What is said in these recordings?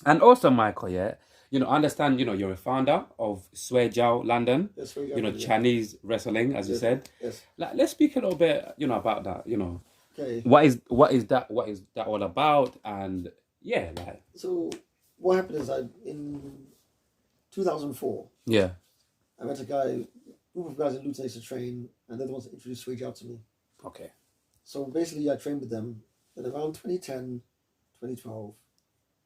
And also, Michael, yeah, I understand, you're a founder of Shuaijiao London, Yes, very London, yeah. Chinese wrestling, as you Yes, said. yes. Like, let's speak a little bit, about that. Okay. What is that all about? And yeah, like, So what happened is in 2004, yeah, I met a group of guys in Luton used to train, and they're the ones that introduced Shuaijiao to me. okay, So basically, I trained with them. Then around 2010, 2012,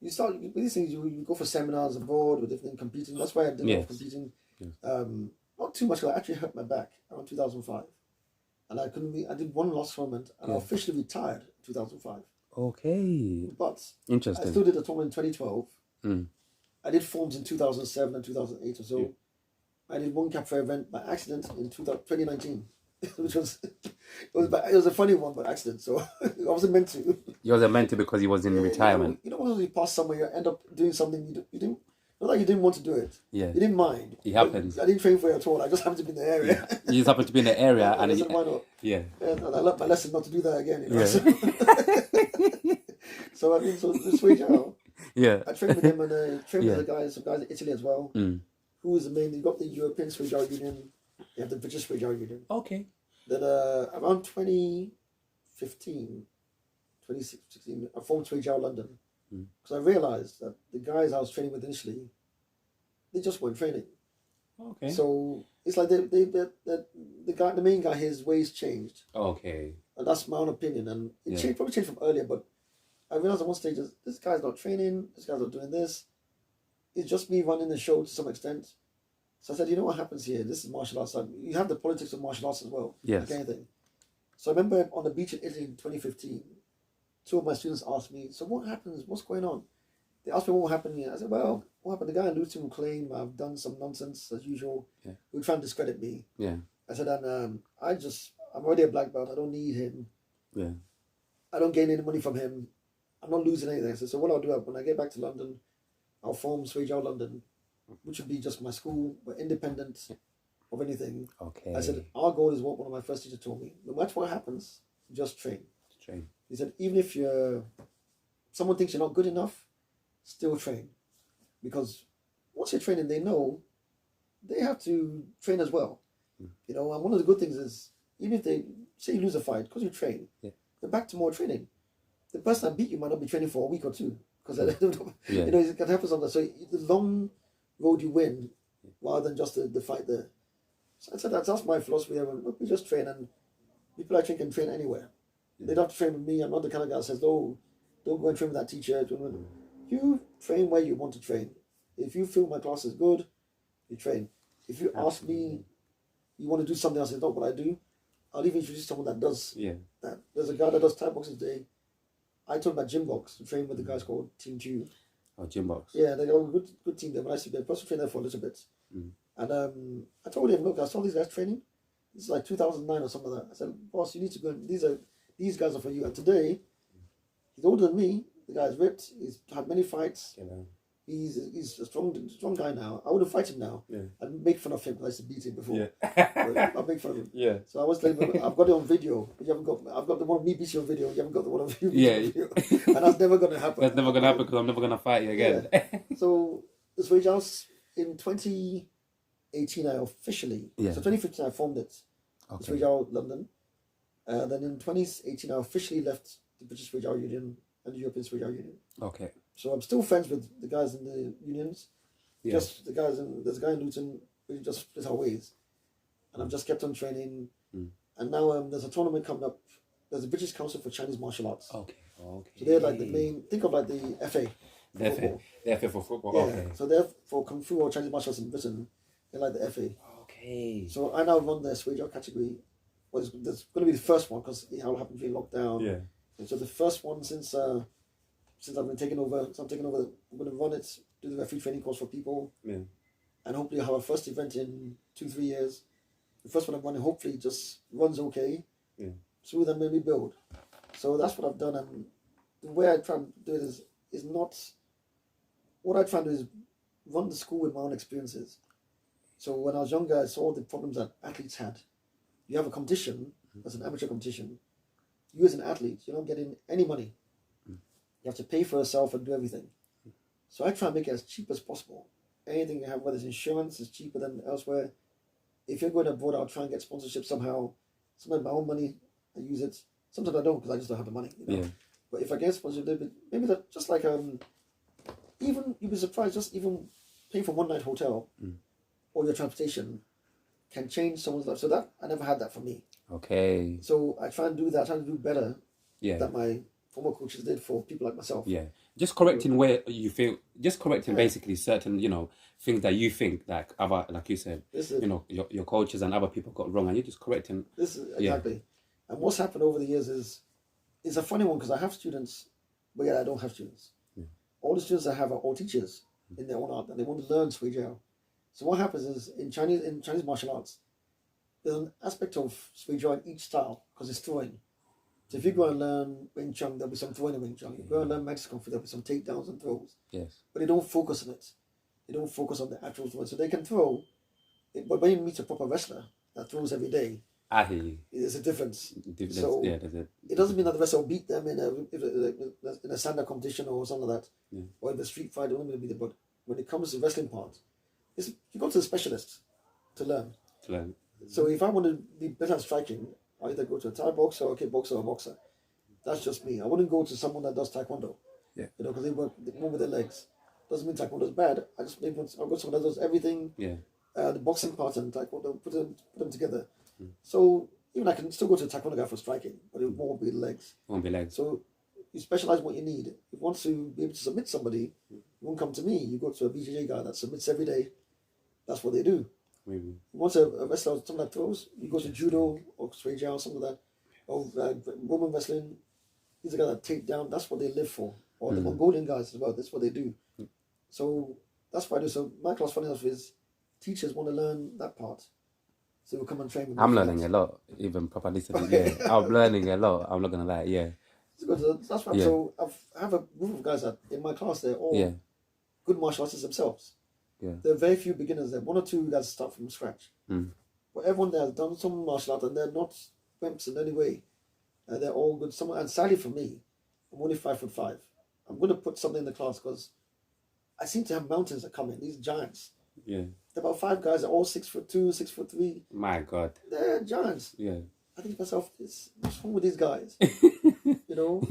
you start with these things. You go for seminars abroad with different competing. That's why I did a lot of yes, competing. yes. Not too much. 'Cause I actually hurt my back around 2005, and I couldn't. I did one last tournament, and I Yeah. officially retired in 2005. Okay, But I interesting. still did a tournament in 2012. Mm. I did forms in 2007 and 2008 or so. Yeah. I did one Cap Fair event by accident in 2019, which was it was a funny one by accident. So I wasn't meant to. You wasn't meant to because he was in retirement. When you pass somewhere, you end up doing something you didn't. Not like you didn't want to do it. Yeah, You didn't mind. it But happens. I didn't train for it at all. I just happened to be in the area. Yeah. You just happen to be in the area, And and I said, why not? yeah, And I learned my lesson not to do that again. yeah, So I mean, so this week, yeah. I trained with him and trained Yeah. with some guys in Italy as well. Mm. Who was the main? You got the European Shuaijiao Union. You have the British Shuaijiao Union. Okay. Then around 2015, 2016, I formed Shuaijiao London because I realized that the guys I was training with initially, they just weren't training. Okay. So it's like the main guy, his ways changed, Okay. and that's my own opinion. And it Yeah. changed, probably changed from earlier, but I realized at one stage this guy's not training. This guy's not doing this. It's just me running the show to some extent. So I said, you know what happens here? This is martial arts. You have the politics of martial arts as well. Yes. Like anything. So I remember on the beach in Italy in 2015, two of my students asked me, so what happens? What's going on? They asked me what happened here. I said, well, what happened? The guy in Luton will claim I've done some nonsense as usual. Yeah. He would try and discredit me. Yeah. I said, and I'm already a black belt. I don't need him. Yeah. I don't gain any money from him. I'm not losing anything. I said, so what I'll do when I get back to London, I'll form Shuaijiao London, which would be just my school, but independent of anything. Okay. I said, our goal is what one of my first teachers told me. No matter what happens, just train. Train. He said, even if someone thinks you're not good enough, still train. Because once you're training, they know they have to train as well. And one of the good things is, even if they say you lose a fight, because you train, they're back to more training. The person that beat you might not be training for a week or two. Because it can happen sometimes. So the long road you win, rather than just the fight there. So I said that's my philosophy. Look, we just train, and people I train can train anywhere. They don't have to train with me. I'm not the kind of guy that says, "Oh, don't go and train with that teacher." You train where you want to train. If you feel my class is good, you train. If you ask me, you want to do something else, it's not what I do. I'll even introduce someone that does that. There's a guy that does Thai boxing today. I told him about gym box to train with the guys called Team Two. Oh, gym box. Yeah, they got a good team there. When I see them, first train there for a little bit. And I told him, look, I saw these guys training. This is like 2009 or something like that. I said, boss, you need to go. These guys are for you. And today, he's older than me. The guy's ripped. He's had many fights. He's a strong guy now. I wouldn't fight him now. I'd make fun of him because I used to beat him before. I'd make fun of him. Yeah. So I was telling him, I've got it on video, but you haven't got. I've got the one of me beating on video. You haven't got the one of you beating on video. And that's never gonna happen. That's never gonna happen because I'm never gonna fight you again. So this Shuaijiao in 2018, I officially. So 2015, I formed it. Okay. Shuaijiao London. Then in 2018, I officially left the British Shuaijiao Union and the European Shuaijiao Union. Okay. So I'm still friends with the guys in the unions. Just the guys there's a guy in Luton. We just split our ways, and I've just kept on training. And now there's a tournament coming up. There's a British Council for Chinese Martial Arts. Okay. So they're like the main. Think of like the FA. The FA for football. Yeah. Okay. So they're for Kung Fu or Chinese martial arts in Britain. They're like the FA. Okay. So I now run the Shuaijiao category. Well, there's going to be the first one because it all happened during lockdown. Yeah. And so the first one since I've been taking over. So I'm taking over. I'm going to run it. Do the referee training course for people. Yeah. And hopefully I'll have a first event in 2-3 years. The first one I'm running hopefully just runs okay. Yeah. So then maybe build. So that's what I've done, and the way I try and do it is not. What I try and do is run the school with my own experiences. So when I was younger, I saw the problems that athletes had. You have a competition, that's an amateur competition. You as an athlete, you're not getting any money. You have to pay for yourself and do everything. So I try and make it as cheap as possible. Anything you have, whether it's insurance, is cheaper than elsewhere. If you're going abroad, I'll try and get sponsorship somehow. Sometimes my own money, I use it. Sometimes I don't because I just don't have the money. Yeah. But if I get sponsorship, maybe that just like even you'd be surprised. Just even paying for one night hotel or your transportation can change someone's life. So that I never had that for me. Okay. So I try and do that. I try to do better. Yeah. That my former coaches did for people like myself. Yeah. Just correcting where you feel. Just correcting basically certain things that you think like other, like you said, your coaches and other people got wrong, and you're just correcting. This is exactly. And what's happened over the years is it's a funny one because I have students, but yet I don't have students. Yeah. All the students I have are all teachers in their own art, and they want to learn Shuaijiao. So what happens is in Chinese martial arts, there's an aspect of Shuaijiao in each style because it's throwing. So if you go and learn Wing Chun, there'll be some throwing in Wing Chun. You go and learn Mexican food, there'll be some takedowns and throws. Yes. But they don't focus on it. They don't focus on the actual throw. So they can throw, but when you meet a proper wrestler that throws every day, I hear you. there's a difference. So it doesn't mean that the wrestler will beat them in a stand-up competition or something like that, or in the street fight. It won't be there. But when it comes to the wrestling part, you go to the specialist to learn. So if I want to be better at striking, I either go to a Thai boxer or a kickboxer or a boxer. That's just me. I wouldn't go to someone that does taekwondo. Yeah. Because they work more with their legs. Doesn't mean taekwondo is bad. I just maybe I'll go to someone that does everything. Yeah. The boxing part and taekwondo, put them together. So even I can still go to a taekwondo guy for striking, but it won't be legs. Won't be legs. So you specialize what you need. If you want to be able to submit somebody, you won't come to me. You go to a BJJ guy that submits every day. That's what they do. Maybe. Once a wrestler, something that throws, you go to judo or Shuaijiao, something like that, or women wrestling. These are guys that take down. That's what they live for. Or the Mongolian guys as well. That's what they do. So that's what I do. So my class, funny enough, is teachers want to learn that part. So we'll come and train with me. I'm learning a lot, even proper listening. Yeah, I'm learning a lot. I'm not gonna lie. Yeah. That's why. So I have a group of guys that in my class they're all good martial artists themselves. Yeah. There are very few beginners there. One or two guys start from scratch. But everyone there has done some martial art and they're not wimps in any way. They're all good. And sadly for me, I'm only 5'5". I'm going to put something in the class because I seem to have mountains that come in. These giants. Yeah. There are about 5 guys that are all 6'2", 6'3". My God. They're giants. Yeah. I think to myself, what's wrong with these guys? They're all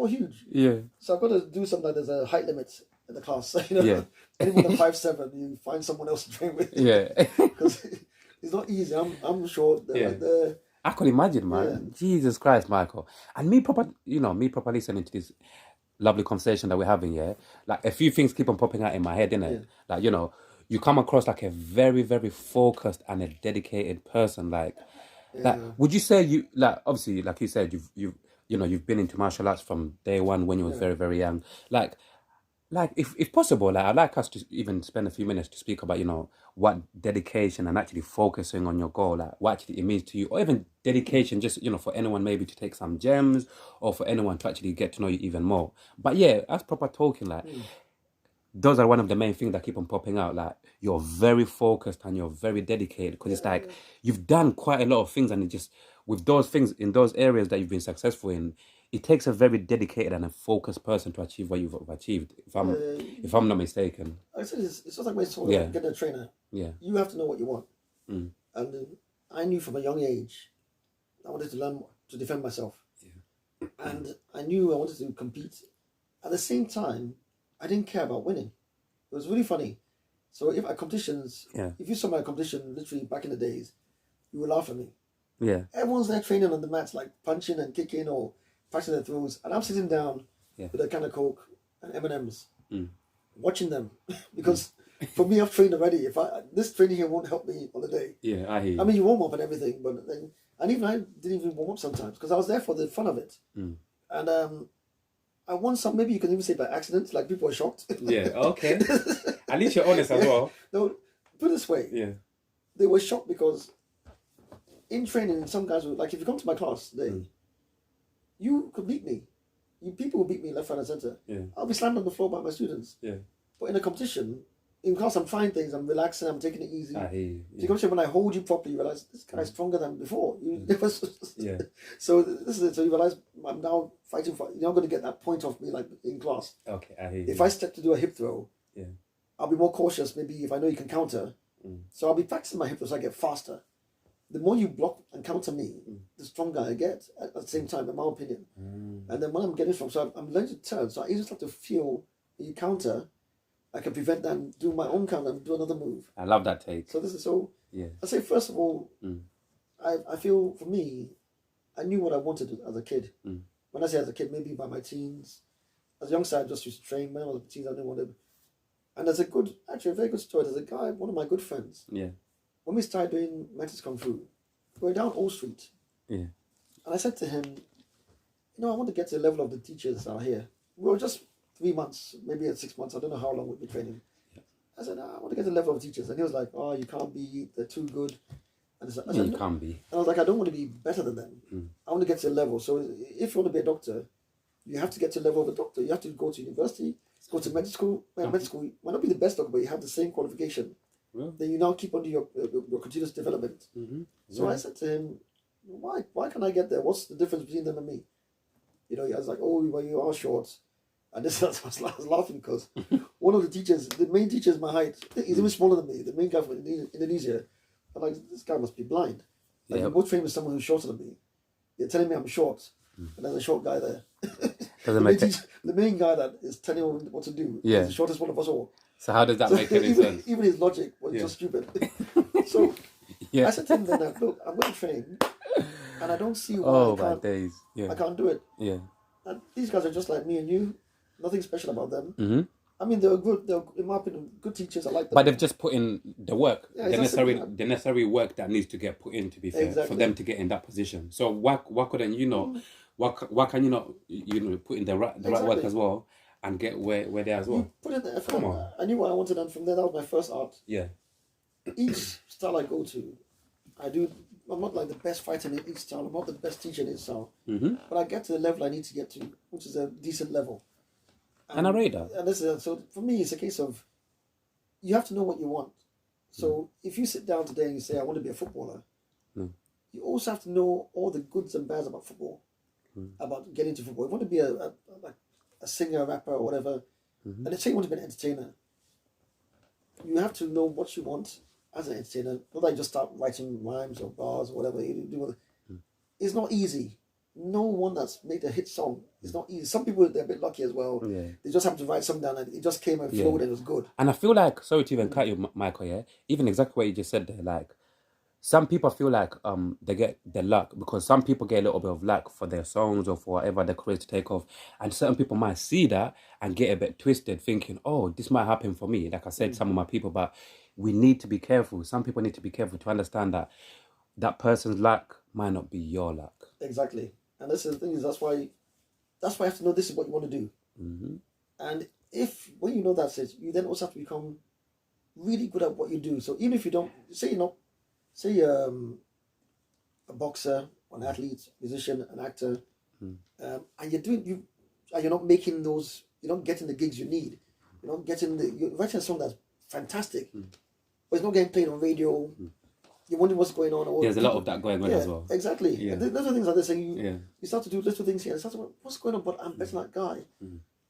huge. Yeah. So I've got to do something like there's a height limit in the class. Anyone at 5'7", you find someone else to train with. Yeah. Because it's not easy. I'm sure. I can imagine, man. Yeah. Jesus Christ, Michael. And me proper listening to this lovely conversation that we're having, like a few things keep on popping out in my head, innit? Like, you come across like a very, very focused and a dedicated person. Like, would you say you, like, obviously, like you said, you've been into martial arts from day one when you were very, very young. Like, if possible, like, I'd like us to even spend a few minutes to speak about, what dedication and actually focusing on your goal, like what actually it means to you, or even dedication, just, for anyone maybe to take some gems, or for anyone to actually get to know you even more. But yeah, as proper talking, like, those are one of the main things that keep on popping out. Like, you're very focused and you're very dedicated, because it's like you've done quite a lot of things, and it just, with those things in those areas that you've been successful in, it takes a very dedicated and a focused person to achieve what you've achieved. If I'm not mistaken. I said it's just like when you're getting a trainer. Yeah. You have to know what you want. And I knew from a young age I wanted to learn to defend myself. Yeah. And I knew I wanted to compete. At the same time, I didn't care about winning. It was really funny. So if at competitions, if you saw my competition literally back in the days, you would laugh at me. Yeah. Everyone's there training on the mats, like punching and kicking or practicing their throws, and I'm sitting down with a can of Coke and M&Ms, watching them because for me, I've trained already. This training here won't help me on the day. Yeah, I hear you. I mean, you warm up and everything, but then, and even I didn't even warm up sometimes because I was there for the fun of it. And I won some. Maybe you can even say by accident, like people were shocked. Yeah. Okay. At least you're honest as well. No, put it this way. Yeah. They were shocked because in training, some guys were like, if you come to my class today, you could beat me. People will beat me left, right, and center. Yeah. I'll be slammed on the floor by my students. Yeah. But in a competition, in class I'm trying things, I'm relaxing, I'm taking it easy. I hear you. So you come to when I hold you properly, you realize this guy's stronger than before. You never. Yeah. So this is it. So you realize I'm now fighting for. You're not going to get that point off me like in class. Okay, I hear you. If I step to do a hip throw, Yeah. I'll be more cautious. Maybe if I know you can counter, so I'll be practicing my hip throw so I get faster. The more you block and counter me, the stronger I get at the same time, in my opinion. And then when I'm getting from, so I'm learning to turn. So I just have to feel when you counter, I can prevent that and do my own counter and do another move. I love that take. So this is so. Yeah. I say first of all, I feel for me, I knew what I wanted as a kid. When I say as a kid, maybe by my teens. As a youngster, I just used to train. When I was a teen, I didn't want to. And there's actually a very good story. There's a guy, one of my good friends. Yeah. When we started doing Mantis Kung Fu, we were down Old Street. Yeah. And I said to him, I want to get to the level of the teachers out here. We were just 3 months, maybe at 6 months. I don't know how long we'd be training. Yeah. I said, I want to get to the level of teachers. And he was like, oh, you can't be. They're too good. And I said, you can't be. And I was like, I don't want to be better than them. I want to get to the level. So if you want to be a doctor, you have to get to the level of a doctor. You have to go to university, go to medical school. Medical school might not be the best doctor, but you have the same qualification. Then you now keep on your continuous development. So I said to him, why can't I get there? What's the difference between them and me? I was like, oh, well, you are short. And this I was laughing because one of the teachers, the main teacher is my height. He's even smaller than me. The main guy from Indonesia. I'm like, this guy must be blind. Like, you both trained with someone who's shorter than me. You're telling me I'm short. And there's a short guy there. The main guy that is telling him what to do is the shortest one of us all. So how does that make any sense? Even his logic was just stupid. So I said to him then, look, I'm going to train, and I don't see why I can't do it. Yeah. And these guys are just like me and you. Nothing special about them. I mean, they're good. They're, in my opinion, good teachers. I like them. But they've just put in the work, the necessary work that needs to get put in, to be fair, for them to get in that position. So why couldn't you not? Why can you not? Put in the right work as well and get where they are as well. You put in the effort. Come on. I knew what I wanted, and from there, that was my first art. Yeah. Each style I go to, I'm not like the best fighter in each style. I'm not the best teacher in each style. But I get to the level I need to get to, which is a decent level. And I rate that. And so for me, it's a case of you have to know what you want. So if you sit down today and you say, I want to be a footballer, you also have to know all the goods and bads about football, about getting into football. You want to be a singer, a rapper, or whatever, and let's say you want to be an entertainer. You have to know what you want as an entertainer. Not that you just start writing rhymes or bars or whatever you do. It's not easy. No one that's made a hit song is not easy. Some people, they're a bit lucky as well. Yeah. They just have to write something down and it just came and flowed and it was good. And I feel like, sorry to even cut you, Michael, yeah? Even exactly what you just said there, like, some people feel like they get their luck because some people get a little bit of luck for their songs or for whatever their careers to take off. And certain people might see that and get a bit twisted thinking, oh, this might happen for me. Like I said, some of my people, but we need to be careful. Some people need to be careful to understand that that person's luck might not be your luck. Exactly. And this is the thing is that's why you have to know this is what you want to do. And when you know that's it, you then also have to become really good at what you do. So even if you don't, say a boxer, an athlete, musician, an actor, and you're not making those, you're not getting the gigs you need. You're not getting you're writing a song that's fantastic, but it's not getting played on radio. You're wondering what's going on. There's a lot of that going on as well. Exactly. Yeah. And those are things like this. You start to do little things here. And start to, what's going on? But I'm better than that guy.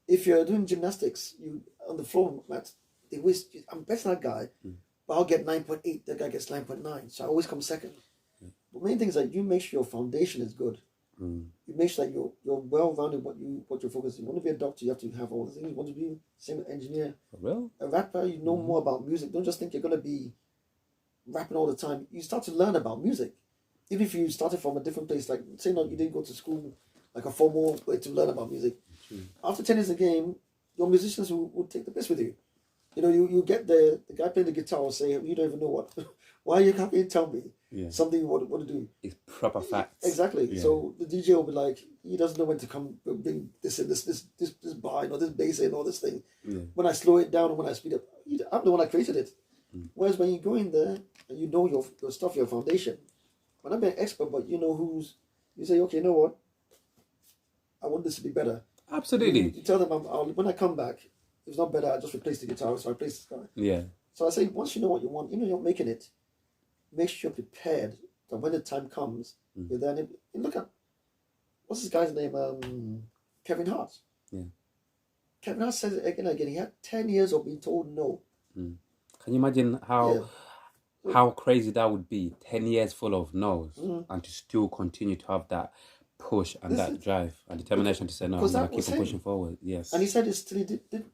If you're doing gymnastics, you on the floor mat, I'm better than that guy, but I'll get 9.8. That guy gets 9.9. So I always come second. But main thing is that you make sure your foundation is good. You make sure that you're well-rounded what you're focusing. You want to be a doctor, you have to have all the things. You want to be same with engineer. For real? A rapper, you know more about music. Don't just think you're going to be rapping all the time. You start to learn about music. Even if you started from a different place, like say you didn't go to school, like a formal way to learn about music. After 10 years of the game, your musicians will take the piss with you. You get the guy playing the guitar will say, you don't even know what. Why you can't you tell me something you want to do? It's proper facts. Exactly. Yeah. So the DJ will be like, he doesn't know when to come bring this in, this bar, this bass in, or this thing. Yeah. When I slow it down and when I speed up, I'm the one that created it. Whereas when you go in there and you know your stuff, your foundation, when I'm an expert, but you know you say, okay, you know what? I want this to be better. Absolutely. You tell them when I come back, If it's not better, I just replace the guitar. So I replace this guy. Yeah. So I say, once you know what you want, even if you're not making it, make sure you're prepared that when the time comes, you're there. And look at, what's this guy's name? Kevin Hart. Yeah. Kevin Hart says it again and again. He had 10 years of being told no. Can you imagine how crazy that would be? 10 years full of no's, and to still continue to have that push and that drive and determination to say no, I'm going to keep on pushing forward. Yes. And he said it's still,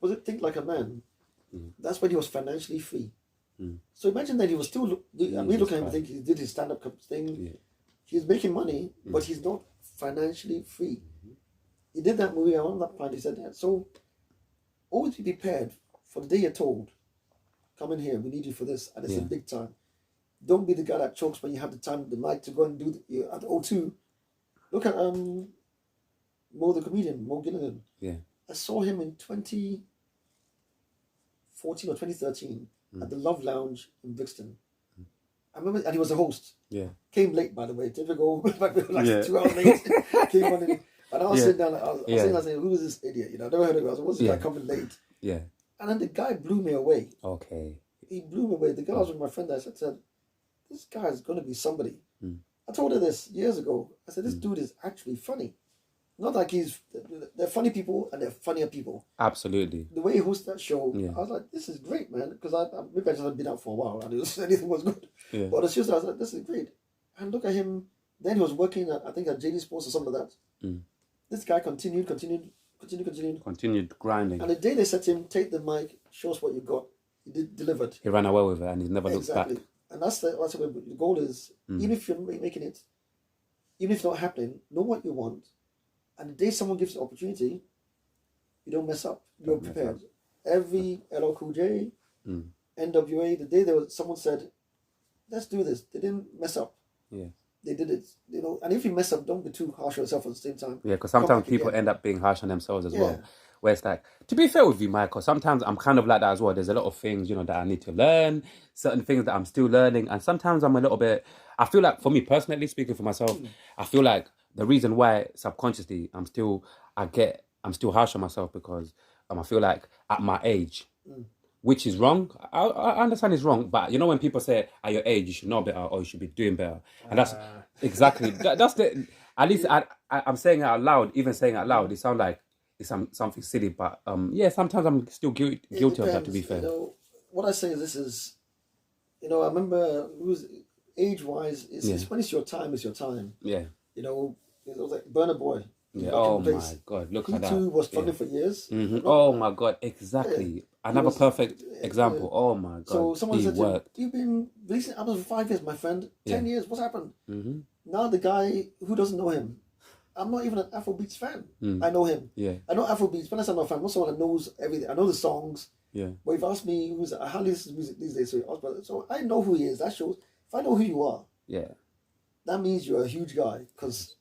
was it Think Like a Man? That's when he was financially free. So imagine that he was still, we look at him and think he did his stand-up thing. Yeah. He's making money, but he's not financially free. He did that movie, on that point, he said that. So always be prepared for the day you're told, come in here, we need you for this, and it's a big time. Don't be the guy that chokes when you have the time, the mic to go and do at O2. Look at Mo the comedian, Mo Gilligan. Yeah. I saw him in 2014 or 2013 at the Love Lounge in Brixton. I remember, and he was the host. Yeah. Came late, by the way. Typical, like 2 hours late. Came on in, and I was sitting down, I was saying, who is this idiot? I never heard of him. I was like, what's this guy coming late? Yeah. And then the guy blew me away. Okay. He blew me away. The guy was with my friend. I said, this guy is going to be somebody. I told her this years ago. I said, this dude is actually funny. Not like they're funny people and they're funnier people. Absolutely. The way he hosts that show, I was like, this is great, man. Because maybe I just hadn't been out for a while and anything was good. Yeah. But it's just, I was like, this is great. And look at him. Then he was working at, I think, at JD Sports or something like that. This guy continued grinding. And the day they said to him, take the mic, show us what you got, he delivered. He ran away with it and he never looked back. And that's what the goal is. Even if you're making it, even if it's not happening, know what you want. And the day someone gives you an opportunity, you don't mess up. You're prepared. Every LL Cool J, NWA, the day someone said, let's do this, they didn't mess up. Yeah. They did it, and if you mess up, don't be too harsh on yourself at the same time. Yeah, because sometimes people end up being harsh on themselves as well. Where it's like, to be fair with you, Michael, sometimes I'm kind of like that as well. There's a lot of things, that I need to learn, certain things that I'm still learning. And sometimes I'm a little bit, I feel like, for me personally, speaking for myself, I feel like the reason why subconsciously I'm still harsh on myself because I feel like at my age, which is wrong. I understand it's wrong, but when people say at your age you should know better or you should be doing better, and that's exactly that's the. At least I'm saying it out loud. Even saying it out loud, it sounds like it's something silly, but sometimes I'm still guilty of that. To be fair, what I say is this is, I remember age-wise, it's when it's your time, it's your time. Yeah. It was like Burna Boy. Yeah. Oh my God! Look at that. He too was struggling for years. Oh my God! Exactly. Another perfect example. Oh my God! So someone said, "You've been releasing albums for 5 years, my friend. 10 years. What's happened?" Now the guy who doesn't know him, I'm not even an Afrobeats fan. I know him. Yeah. I know Afrobeats. When I say I'm not a fan, I'm not someone that knows everything. I know the songs. Yeah. But if you ask me I hardly listen to music these days, so I know who he is. That shows. If I know who you are, that means you're a huge guy because